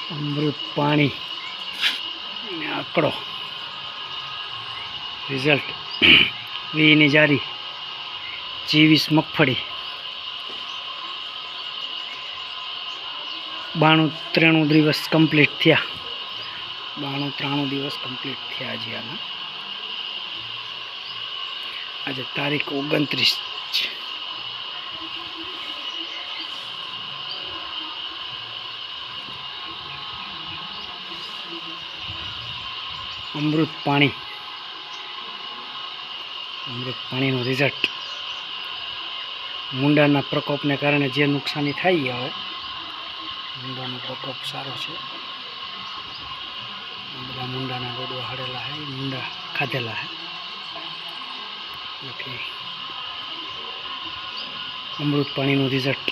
અમૃત પાણી ને આંકડો રિઝલ્ટ વીની જારી 20 મગફળી 92-93 દિવસ કમ્પ્લીટ થયા 92-93 દિવસ કમ્પ્લીટ થયા હજી આના આજે તારીખ 29 છે અમૃત પાણીનું રિઝલ્ટ મૂંડાના પ્રકોપને કારણે જે નુકસાની થઈ હવે મૂંડાનો પ્રકોપ સારો છે બધા મૂંડાના ગોડવા હડેલા હે મૂંડા ખાધેલા હે બાકી અમૃત પાણીનું રિઝલ્ટ